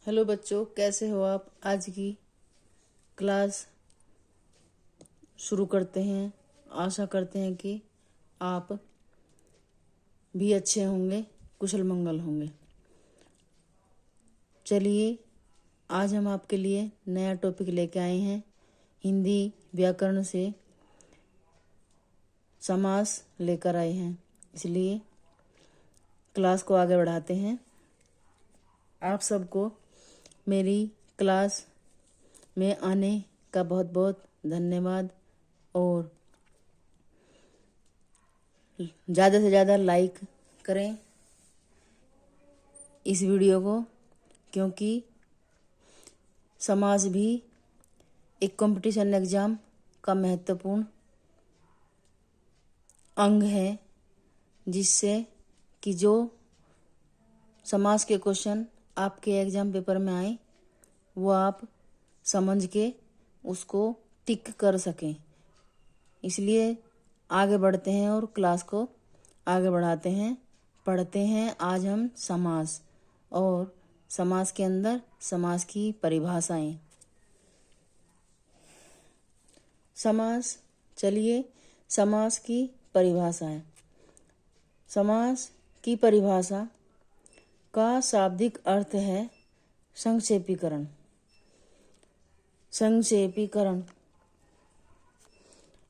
Hello बच्चों, कैसे हो आप। आज की क्लास शुरू करते हैं। आशा करते हैं कि आप भी अच्छे होंगे, कुशल मंगल होंगे। चलिए, आज हम आपके लिए नया टॉपिक लेके आए हैं। हिंदी व्याकरण से समास लेकर आए हैं, इसलिए क्लास को आगे बढ़ाते हैं। आप सबको मेरी क्लास में आने का बहुत बहुत धन्यवाद और ज़्यादा से ज़्यादा लाइक करें इस वीडियो को, क्योंकि समाज भी एक कंपटीशन एग्ज़ाम का महत्वपूर्ण अंग है, जिससे कि जो समाज के क्वेश्चन आपके एग्ज़ाम पेपर में आए वो आप समझ के उसको टिक कर सकें। इसलिए आगे बढ़ते हैं और क्लास को आगे बढ़ाते हैं। पढ़ते हैं आज हम समास और समास के अंदर समास की परिभाषाएं। समास, चलिए समास की परिभाषा है। समास की परिभाषा का शाब्दिक अर्थ है संक्षेपीकरण। संक्षेपीकरण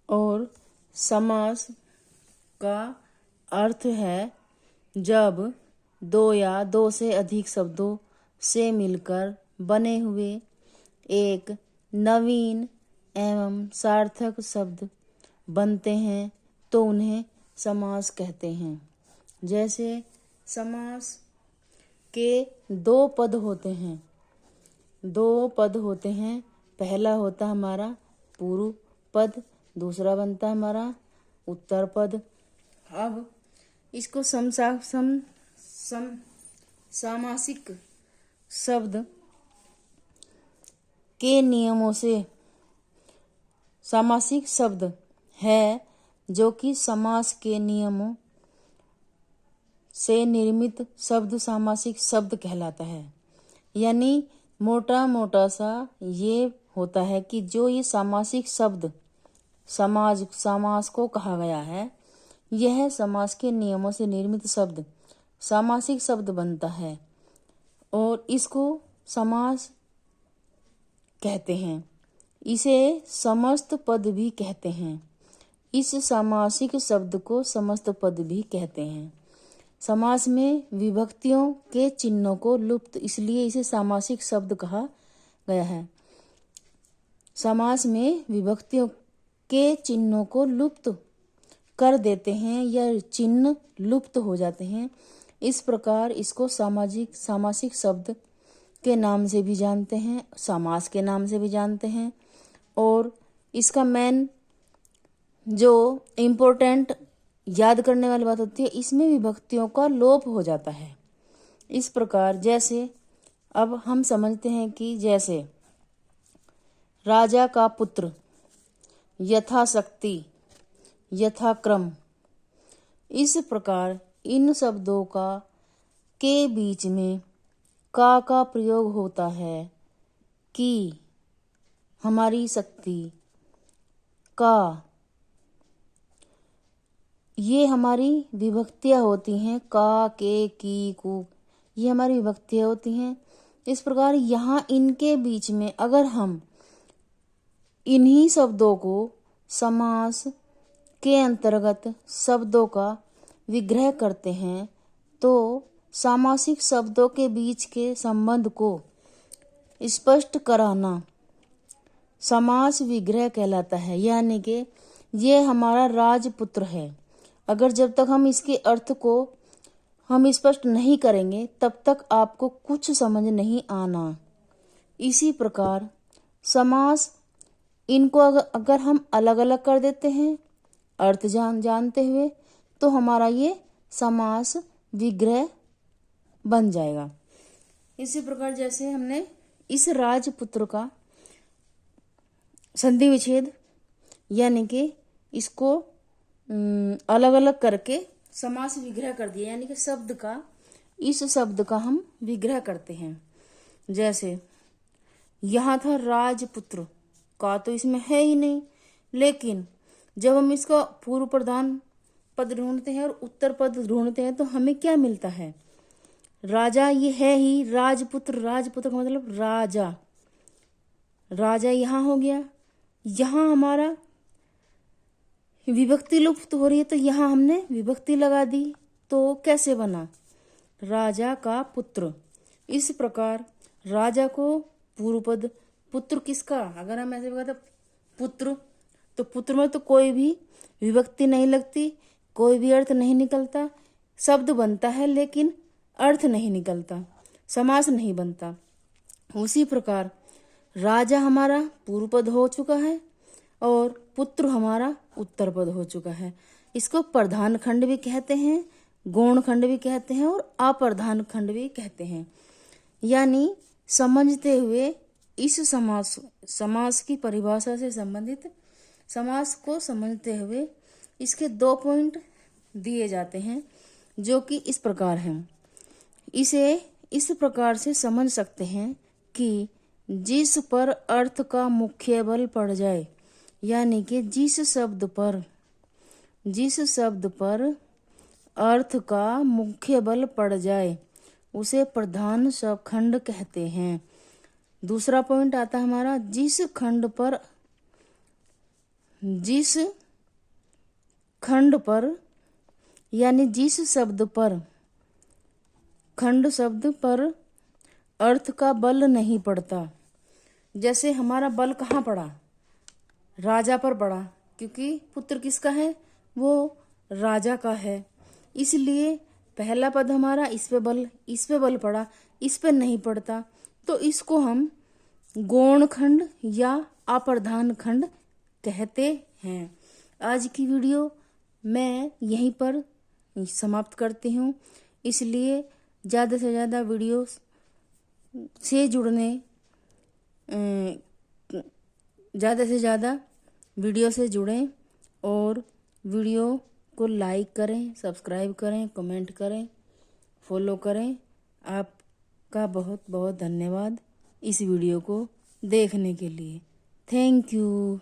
और समास का अर्थ है जब दो या दो से अधिक शब्दों से मिलकर बने हुए एक नवीन एवं सार्थक शब्द बनते हैं तो उन्हें समास कहते हैं। जैसे समास के दो पद होते हैं। पहला होता हमारा पूर्व पद, दूसरा बनता हमारा उत्तर पद। अब इसको सामासिक शब्द के नियमों से, सामासिक शब्द है जो कि समास के नियमों से निर्मित शब्द सामासिक शब्द कहलाता है। यानी मोटा सा ये होता है कि जो ये सामासिक शब्द समास को कहा गया है, यह समास के नियमों से निर्मित शब्द सामासिक शब्द बनता है और इसको समास कहते हैं। इसे समस्त पद भी कहते हैं। इस सामासिक शब्द को समस्त पद भी कहते हैं। समास में विभक्तियों के चिन्हों को लुप्त, इसलिए इसे सामासिक शब्द कहा गया है। समास में विभक्तियों के चिन्हों को लुप्त कर देते हैं या चिन्ह लुप्त हो जाते हैं। इस प्रकार इसको सामासिक शब्द के नाम से भी जानते हैं, समास के नाम से भी जानते हैं। और इसका मेन जो इम्पोर्टेंट याद करने वाली बात होती है, इसमें विभक्तियों का लोप हो जाता है। इस प्रकार जैसे अब हम समझते हैं कि जैसे राजा का पुत्र, यथाशक्ति, यथाक्रम, इस प्रकार इन शब्दों के बीच में का प्रयोग होता है कि हमारी शक्ति का, ये हमारी विभक्तियाँ होती हैं। का, के, की, कु, ये हमारी विभक्तियाँ होती हैं। इस प्रकार यहाँ इनके बीच में अगर हम इन्हीं शब्दों को समास के अंतर्गत शब्दों का विग्रह करते हैं तो सामासिक शब्दों के बीच के संबंध को स्पष्ट कराना समास विग्रह कहलाता है। यानी कि ये हमारा राजपुत्र है। अगर जब तक हम इसके अर्थ को हम स्पष्ट नहीं करेंगे तब तक आपको कुछ समझ नहीं आना। इसी प्रकार समास, इनको अगर हम अलग अलग कर देते हैं अर्थ जानते हुए तो हमारा ये समास विग्रह बन जाएगा। इसी प्रकार जैसे हमने इस राजपुत्र का संधि विच्छेद यानी कि इसको अलग अलग करके समास विग्रह कर दिया, यानी कि इस शब्द का हम विग्रह करते हैं। जैसे यहाँ था राजपुत्र का, तो इसमें है ही नहीं, लेकिन जब हम इसका पूर्व प्रधान पद ढूंढते हैं और उत्तर पद ढूंढते हैं तो हमें क्या मिलता है? राजा ये है ही, राजपुत्र, राजपुत्र का मतलब राजा, राजा यहाँ हो गया। यहाँ हमारा विभक्ति लुप्त हो रही है तो यहाँ हमने विभक्ति लगा दी, तो कैसे बना? राजा का पुत्र। इस प्रकार राजा को पूर्व पद, पुत्र किसका, अगर हम ऐसे कहते पुत्र, तो पुत्र में तो कोई भी विभक्ति नहीं लगती, कोई भी अर्थ नहीं निकलता, शब्द बनता है लेकिन अर्थ नहीं निकलता, समास नहीं बनता। उसी प्रकार राजा हमारा पूर्व पद हो चुका है और पुत्र हमारा उत्तर पद हो चुका है। इसको प्रधान खंड भी कहते हैं, गौण खंड भी कहते हैं और अप्रधान खंड भी कहते हैं। यानी समझते हुए इस समास की परिभाषा से संबंधित समास को समझते हुए इसके 2 पॉइंट दिए जाते हैं, जो कि इस प्रकार हैं। इसे इस प्रकार से समझ सकते हैं कि जिस पर अर्थ का मुख्य बल पड़ जाए, यानी कि जिस शब्द पर अर्थ का मुख्य बल पड़ जाए उसे प्रधान खंड कहते हैं। दूसरा पॉइंट आता है हमारा, जिस खंड पर यानी जिस खंड शब्द पर अर्थ का बल नहीं पड़ता। जैसे हमारा बल कहाँ पड़ा? राजा पर पड़ा, क्योंकि पुत्र किसका है? वो राजा का है। इसलिए पहला पद हमारा इस पे बल पड़ा, इस पे नहीं पड़ता, तो इसको हम गौण खंड या अप्रधान खंड कहते हैं। आज की वीडियो मैं यहीं पर समाप्त करती हूँ। इसलिए ज़्यादा से ज़्यादा वीडियो से जुड़ने ज़्यादा से ज़्यादा वीडियो से जुड़ें और वीडियो को लाइक करें, सब्सक्राइब करें, कमेंट करें, फॉलो करें। आपका बहुत बहुत धन्यवाद इस वीडियो को देखने के लिए। Thank you.